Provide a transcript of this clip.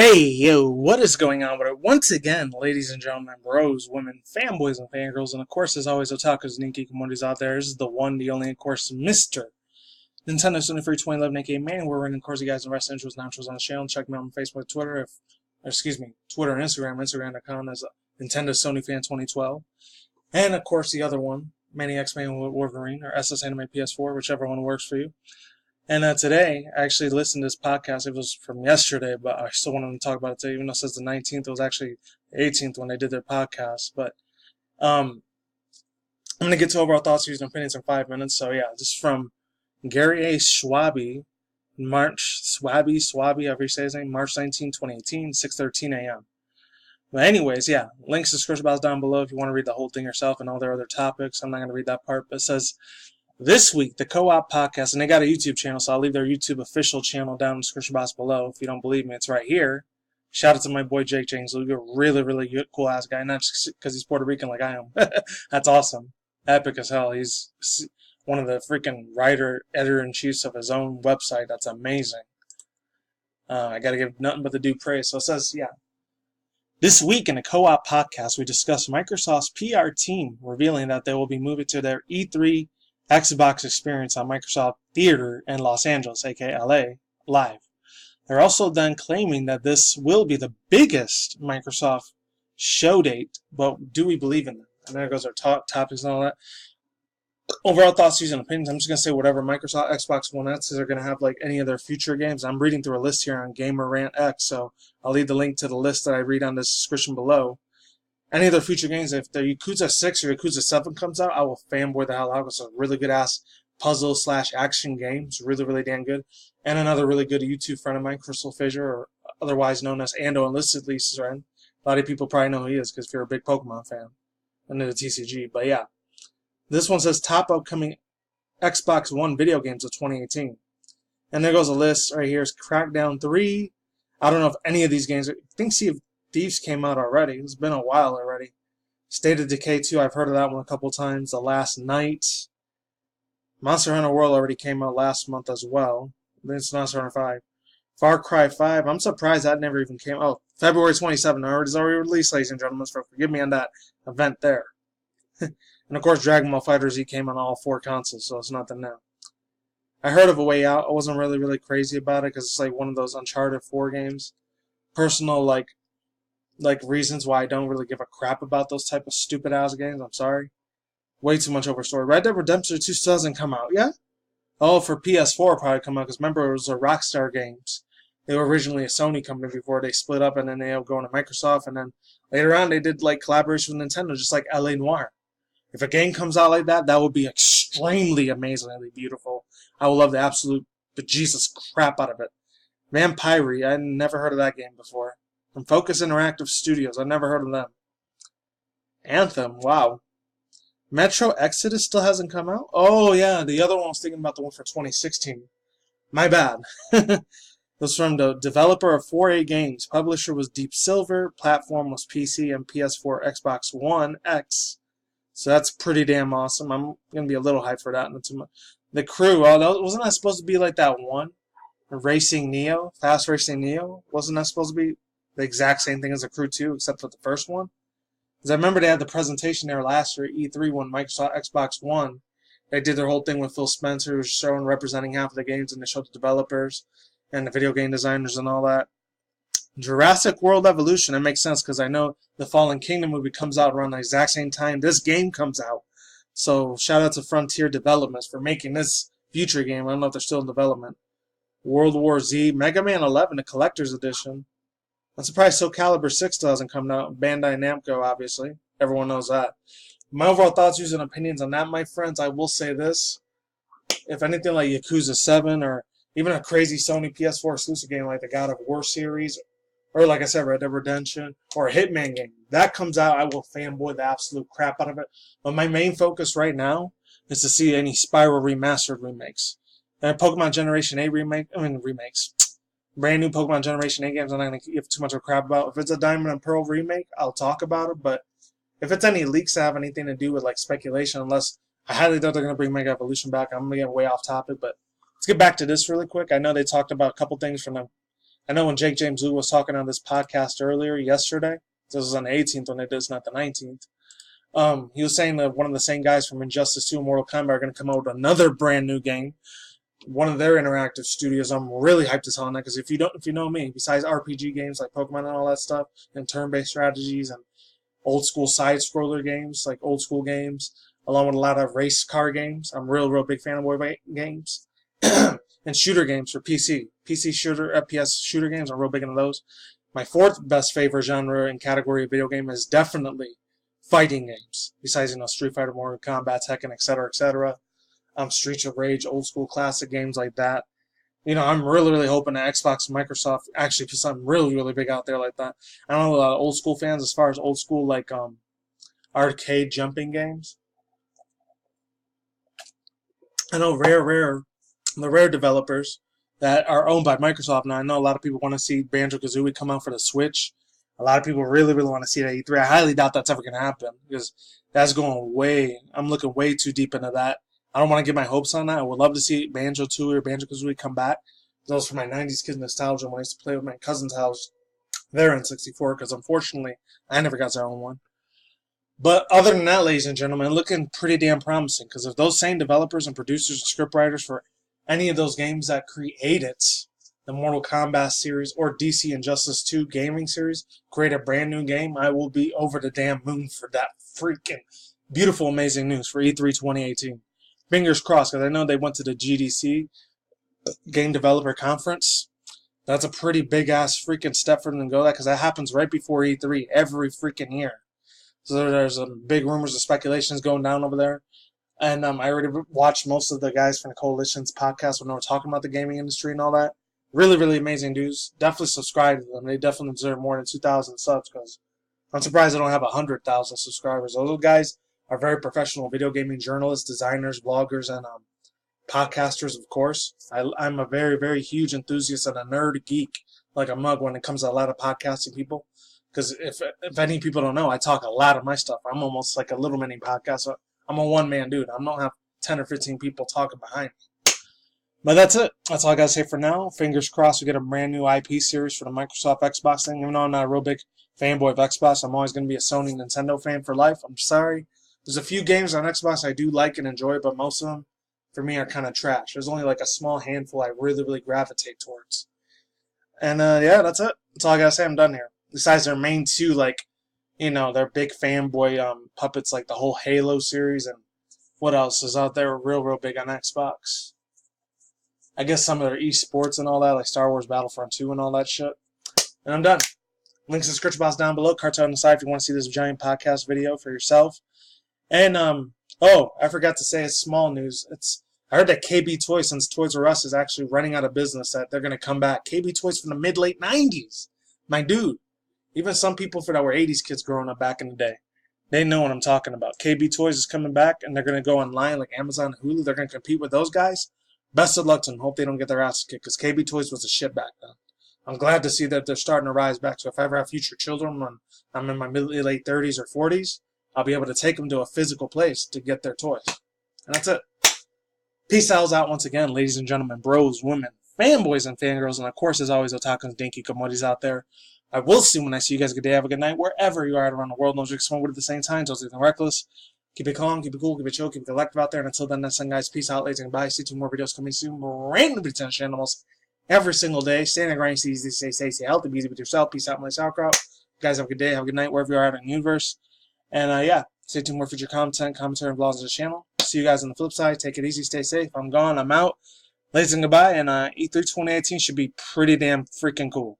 Hey, yo, what is going on with it? Once again, ladies and gentlemen, bros, women, fanboys, and fangirls, and of course, as always, Otakus and Hikikomori's out there. This is the one, the only, of course, Mr. Nintendo Sony Free 2011, aka Man. We're running, of course, you guys in rest intros and outros on the channel. Check me out on Facebook, Twitter, Twitter and Instagram, Instagram.com as Nintendo Sony Fan 2012. And, of course, the other one, Manny X-Man Wolverine, or SS Anime PS4, whichever one works for you. And today, I actually listened to this podcast. It was from yesterday, but I still wanted to talk about it today, even though it says the 19th. It was actually the 18th when they did their podcast. But I'm going to get to overall thoughts, views, and opinions in 5 minutes. So, yeah, this is from Gary A. Schwabe, however you say his name, March 19, 2018, 6:13 a.m. But anyways, yeah, links to the description box down below if you want to read the whole thing yourself and all their other topics. I'm not going to read that part, but it says, this week, the Co-op podcast, and they got a YouTube channel, so I'll leave their YouTube official channel down in the description box below. If you don't believe me, it's right here. Shout out to my boy Jake James. He's a really, really good, cool-ass guy, not just because he's Puerto Rican like I am. That's awesome. Epic as hell. He's one of the freaking editor-in-chiefs of his own website. That's amazing. I got to give nothing but the due praise. So it says, yeah. This week in the Co-op podcast, we discussed Microsoft's PR team revealing that they will be moving to their E3 Xbox experience on Microsoft Theater in Los Angeles, aka LA, live. They're also then claiming that this will be the biggest Microsoft show date, but do we believe in them? And there goes our topics and all that. Overall thoughts, views, and opinions. I'm just going to say whatever Microsoft Xbox One X are going to have like any of their future games. I'm reading through a list here on Gamer Rant X, so I'll leave the link to the list that I read on this description below. Any of their future games, if the Yakuza 6 or Yakuza 7 comes out, I will fanboy the hell out. It's a really good-ass puzzle/action game. It's really, really damn good. And another really good YouTube friend of mine, Crystal Fissure, or otherwise known as Ando Enlisted Lisa's friend. A lot of people probably know who he is because if you're a big Pokemon fan into the TCG. But yeah, this one says top upcoming Xbox One video games of 2018. And there goes a list right here. It's Crackdown 3. I don't know if any of these games, I think Sea of Thieves came out already. It's been a while already. State of Decay 2, I've heard of that one a couple times. The Last Night. Monster Hunter World already came out last month as well. Then it's Monster Hunter 5. Far Cry 5, I'm surprised that never even came out. Oh, February 27, it's already released, ladies and gentlemen, so forgive me on that event there. And of course, Dragon Ball FighterZ came on all 4 consoles, so it's nothing new. I heard of A Way Out. I wasn't really crazy about it because it's like one of those Uncharted 4 games. Personal, like reasons why I don't really give a crap about those type of stupid ass games. I'm sorry. Way too much over story. Red Dead Redemption 2 still hasn't come out yet? Oh, for PS4 probably come out because remember it was the Rockstar Games. They were originally a Sony company before they split up and then they ended up going to Microsoft and then later on they did like collaboration with Nintendo just like LA Noire. If a game comes out like that, that would be extremely amazingly beautiful. I would love the absolute bejesus crap out of it. Vampire, I never heard of that game before. From Focus Interactive Studios. I've never heard of them. Anthem. Wow. Metro Exodus still hasn't come out? Oh, yeah. The other one I was thinking about the one for 2016. My bad. It was from the developer of 4A Games. Publisher was Deep Silver. Platform was PC and PS4, Xbox One X. So that's pretty damn awesome. I'm going to be a little hyped for that. The crew. Oh, wasn't that supposed to be like that one? Racing Neo? Fast Racing Neo? Wasn't that supposed to be the exact same thing as the Crew 2, except for the first one? Because I remember they had the presentation there last year at E3 when Microsoft Xbox One. They did their whole thing with Phil Spencer, who was showing representing half of the games, and they showed the developers and the video game designers and all that. Jurassic World Evolution, that makes sense because I know the Fallen Kingdom movie comes out around the exact same time this game comes out. So shout out to Frontier Developments for making this future game. I don't know if they're still in development. World War Z, Mega Man 11, the Collector's Edition. I'm surprised Soul Calibur 6 still hasn't come out. Bandai Namco, obviously. Everyone knows that. My overall thoughts, views, and opinions on that, my friends, I will say this. If anything like Yakuza 7 or even a crazy Sony PS4 exclusive game like the God of War series, or like I said, Red Dead Redemption, or a Hitman game, that comes out, I will fanboy the absolute crap out of it. But my main focus right now is to see any Spyro Remastered remakes. And Pokemon Generation 8 remakes. Brand new Pokemon Generation 8 games I'm not going to give too much of a crap about. If it's a Diamond and Pearl remake, I'll talk about it. But if it's any leaks that have anything to do with like speculation, unless I highly doubt they're going to bring Mega Evolution back, I'm going to get way off topic. But let's get back to this really quick. I know they talked about a couple things from the I know when Jake James Wu was talking on this podcast earlier yesterday, this was on the 18th when they did this, not the 19th. He was saying that one of the same guys from Injustice 2 and Mortal Kombat are going to come out with another brand new game. One of their interactive studios. I'm really hyped to on that because if you know me, besides RPG games like Pokemon and all that stuff, and turn-based strategies and old school side-scroller games like old school games, along with a lot of race car games, I'm real big fan of games and shooter games for PC shooter FPS shooter games. I'm real big into those. My fourth best favorite genre and category of video game is definitely fighting games. Besides, Street Fighter, Mortal Kombat, Tekken, etc. Streets of Rage, old school classic games like that. I'm really hoping that Xbox and Microsoft actually put something really big out there like that. I don't know a lot of old school fans as far as old school like arcade jumping games. I know the Rare developers that are owned by Microsoft. Now I know a lot of people want to see Banjo-Kazooie come out for the Switch. A lot of people really want to see that E3. I highly doubt that's ever going to happen because that's going I'm looking way too deep into that. I don't want to get my hopes on that. I would love to see Banjo-Tooie or Banjo-Kazooie come back. Those for my 90s kid nostalgia when I used to play with my cousin's house there in 64 because unfortunately I never got to own one. But other than that, ladies and gentlemen, looking pretty damn promising because if those same developers and producers and scriptwriters for any of those games that created the Mortal Kombat series or DC Injustice 2 gaming series create a brand new game, I will be over the damn moon for that freaking beautiful, amazing news for E3 2018. Fingers crossed, because I know they went to the GDC, Game Developer Conference. That's a pretty big-ass freaking step for them to go that, because that happens right before E3 every freaking year. So there's big rumors and speculations going down over there. And I already watched most of the guys from TheKoalition's podcast when they were talking about the gaming industry and all that. Really amazing dudes. Definitely subscribe to them. They definitely deserve more than 2,000 subs, because I'm surprised they don't have 100,000 subscribers. Those guys are very professional video gaming journalists, designers, bloggers, and podcasters, of course. I'm a very huge enthusiast and a nerd geek, like a mug, when it comes to a lot of podcasting people. Because if any people don't know, I talk a lot of my stuff. I'm almost like a little mini podcast. I'm a one-man dude. I don't have 10 or 15 people talking behind me. But that's it. That's all I got to say for now. Fingers crossed we get a brand new IP series for the Microsoft Xbox thing. Even though I'm not a real big fanboy of Xbox, I'm always going to be a Sony Nintendo fan for life. I'm sorry. There's a few games on Xbox I do like and enjoy, but most of them, for me, are kind of trash. There's only like a small handful I really gravitate towards. And yeah, that's it. That's all I got to say. I'm done here. Besides their main two, like, their big fanboy puppets, like the whole Halo series, and what else is out there real big on Xbox. I guess some of their esports and all that, like Star Wars Battlefront 2 and all that shit. And I'm done. Links in the description box down below. Cartel on the side if you want to see this giant podcast video for yourself. And, oh, I forgot to say, it's small news. I heard that KB Toys, since Toys R Us is actually running out of business, that they're going to come back. KB Toys from the mid-late 90s. My dude. Even some people that were 80s kids growing up back in the day, they know what I'm talking about. KB Toys is coming back, and they're going to go online like Amazon and Hulu. They're going to compete with those guys. Best of luck to them. Hope they don't get their asses kicked, because KB Toys was a shit back then. I'm glad to see that they're starting to rise back. So if I ever have future children when I'm in my mid-late 30s or 40s, I'll be able to take them to a physical place to get their toys. And that's it. Peace out once again, ladies and gentlemen, bros, women, fanboys, and fangirls. And of course, as always, Otaku and Hikikomori's out there. I will see when I see you guys. Good day, have a good night, wherever you are at around the world. No drinks, smoke at the same time. Don't do anything reckless. Keep it calm, keep it cool, keep it chill, keep it collective out there. And until then, next time, guys, peace out, ladies and goodbye. See 2 more videos coming soon. Randomly 10 channels every single day. Stay in the grind, stay easy, stay safe, stay healthy, be easy with yourself. Peace out, my sauerkraut. You guys have a good day, have a good night, wherever you are at in the universe. And yeah, stay tuned for more future content, commentary, and vlogs on the channel. See you guys on the flip side. Take it easy, stay safe. I'm gone, I'm out. Ladies and goodbye. And E3 2018 should be pretty damn freaking cool.